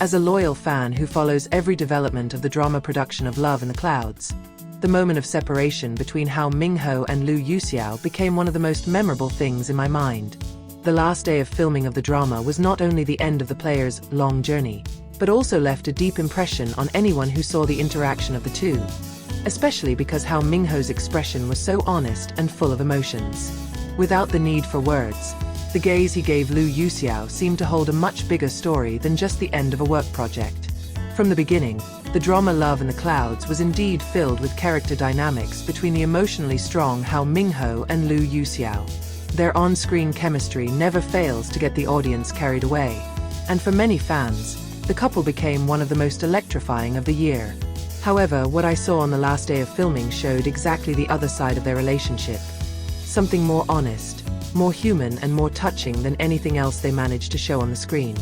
As a loyal fan who follows every development of the drama production of Love in the Clouds, the moment of separation between Hao Minghao and Lu Yuxiao became one of the most memorable things in my mind. The last day of filming of the drama was not only the end of the players' long journey, but also left a deep impression on anyone who saw the interaction of the two, especially because Hao Minghao's expression was so honest and full of emotions. Without the need for words, the gaze he gave Lu Yuxiao seemed to hold a much bigger story than just the end of a work project. From the beginning, the drama Love in the Clouds was indeed filled with character dynamics between the emotionally strong Hao Minghao and Lu Yuxiao. Their on-screen chemistry never fails to get the audience carried away, and for many fans, the couple became one of the most electrifying of the year. However, what I saw on the last day of filming showed exactly the other side of their relationship. Something more honest, more human and more touching than anything else they managed to show on the screen.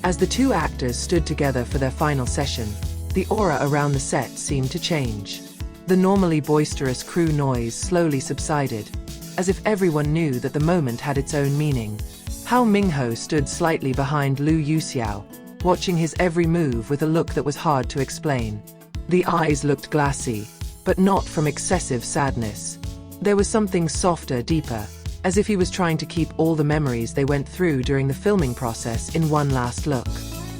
As the two actors stood together for their final session, the aura around the set seemed to change. The normally boisterous crew noise slowly subsided, as if everyone knew that the moment had its own meaning. Hao Minghao stood slightly behind Lu Yuxiao, watching his every move with a look that was hard to explain. The eyes looked glassy, but not from excessive sadness. There was something softer, deeper, as if he was trying to keep all the memories they went through during the filming process in one last look.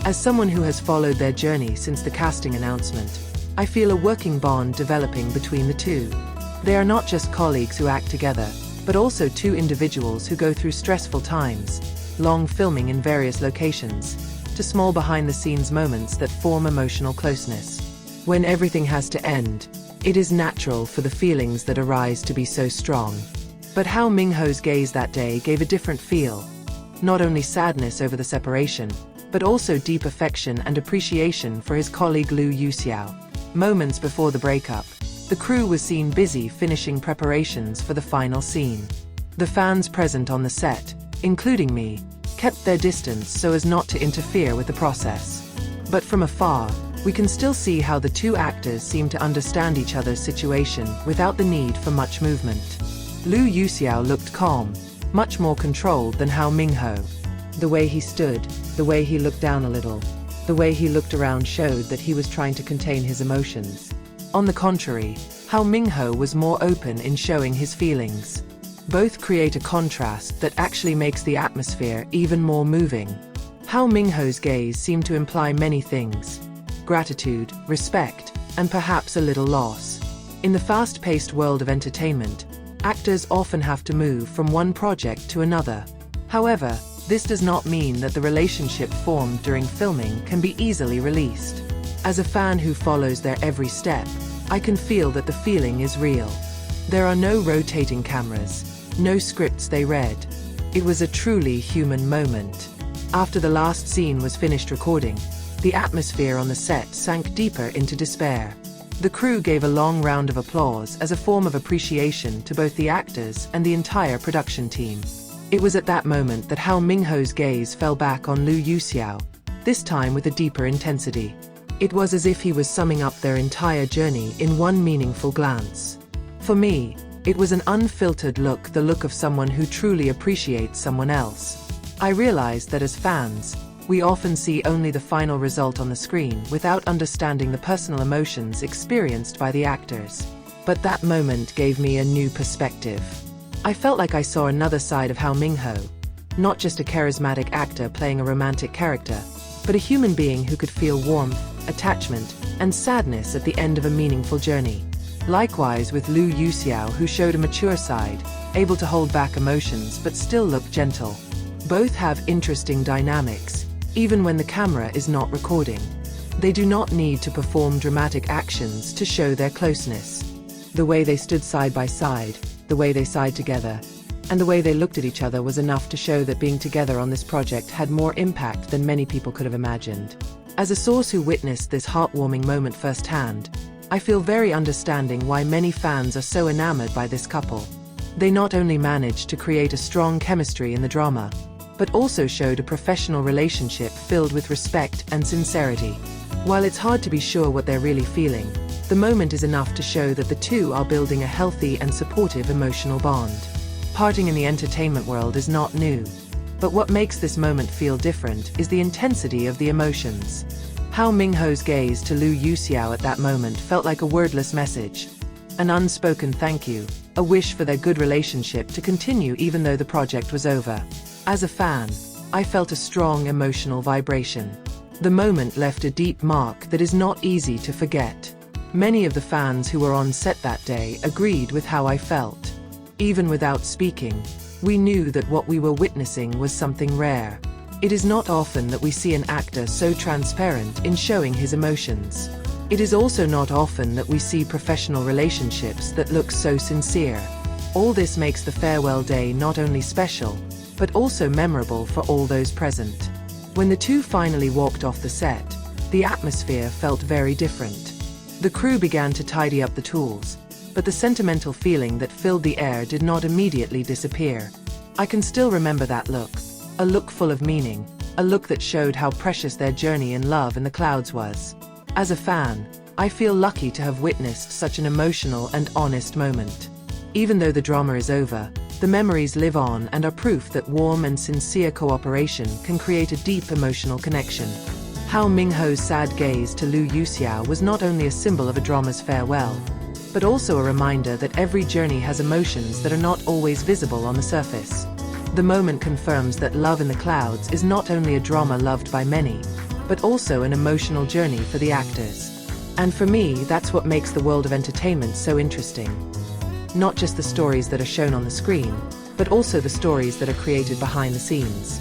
As someone who has followed their journey since the casting announcement, I feel a working bond developing between the two. They are not just colleagues who act together, but also two individuals who go through stressful times, long filming in various locations, to small behind-the-scenes moments that form emotional closeness. When everything has to end, it is natural for the feelings that arise to be so strong. But Hao Minghao's gaze that day gave a different feel. Not only sadness over the separation, but also deep affection and appreciation for his colleague Lu Yuxiao. Moments before the breakup, the crew was seen busy finishing preparations for the final scene. The fans present on the set, including me, kept their distance so as not to interfere with the process. But from afar, we can still see how the two actors seem to understand each other's situation without the need for much movement. Lu Yuxiao looked calm, much more controlled than Hao Minghao. The way he stood, the way he looked down a little, the way he looked around showed that he was trying to contain his emotions. On the contrary, Hao Minghao was more open in showing his feelings. Both create a contrast that actually makes the atmosphere even more moving. Hao Minghao's gaze seemed to imply many things: gratitude, respect, and perhaps a little loss. In the fast-paced world of entertainment, actors often have to move from one project to another. However, this does not mean that the relationship formed during filming can be easily released. As a fan who follows their every step, I can feel that the feeling is real. There are no rotating cameras, no scripts they read. It was a truly human moment. After the last scene was finished recording, the atmosphere on the set sank deeper into despair. The crew gave a long round of applause as a form of appreciation to both the actors and the entire production team. It was at that moment that Hao Minghao's gaze fell back on Lu Yuxiao, this time with a deeper intensity. It was as if he was summing up their entire journey in one meaningful glance. For me, it was an unfiltered look, the look of someone who truly appreciates someone else. I realized that as fans, we often see only the final result on the screen without understanding the personal emotions experienced by the actors. But that moment gave me a new perspective. I felt like I saw another side of Hao Minghao, not just a charismatic actor playing a romantic character, but a human being who could feel warmth, attachment, and sadness at the end of a meaningful journey. Likewise with Lu Yuxiao, who showed a mature side, able to hold back emotions but still look gentle. Both have interesting dynamics, even when the camera is not recording. They do not need to perform dramatic actions to show their closeness. The way they stood side by side, the way they sighed together, and the way they looked at each other was enough to show that being together on this project had more impact than many people could have imagined. As a source who witnessed this heartwarming moment firsthand, I feel very understanding why many fans are so enamored by this couple. They not only managed to create a strong chemistry in the drama, but also showed a professional relationship filled with respect and sincerity. While it's hard to be sure what they're really feeling, the moment is enough to show that the two are building a healthy and supportive emotional bond. Parting in the entertainment world is not new. But what makes this moment feel different is the intensity of the emotions. Hao Minghao's gaze to Lu Yuxiao at that moment felt like a wordless message. An unspoken thank you, a wish for their good relationship to continue even though the project was over. As a fan, I felt a strong emotional vibration. The moment left a deep mark that is not easy to forget. Many of the fans who were on set that day agreed with how I felt. Even without speaking, we knew that what we were witnessing was something rare. It is not often that we see an actor so transparent in showing his emotions. It is also not often that we see professional relationships that look so sincere. All this makes the farewell day not only special, but also memorable for all those present. When the two finally walked off the set, the atmosphere felt very different. The crew began to tidy up the tools, but the sentimental feeling that filled the air did not immediately disappear. I can still remember that look, a look full of meaning, a look that showed how precious their journey in love in the clouds was. As a fan, I feel lucky to have witnessed such an emotional and honest moment. Even though the drama is over, the memories live on and are proof that warm and sincere cooperation can create a deep emotional connection. Hao Minghao's sad gaze to Lu Yuxiao was not only a symbol of a drama's farewell, but also a reminder that every journey has emotions that are not always visible on the surface. The moment confirms that Love in the Clouds is not only a drama loved by many, but also an emotional journey for the actors. And for me, that's what makes the world of entertainment so interesting. Not just the stories that are shown on the screen, but also the stories that are created behind the scenes.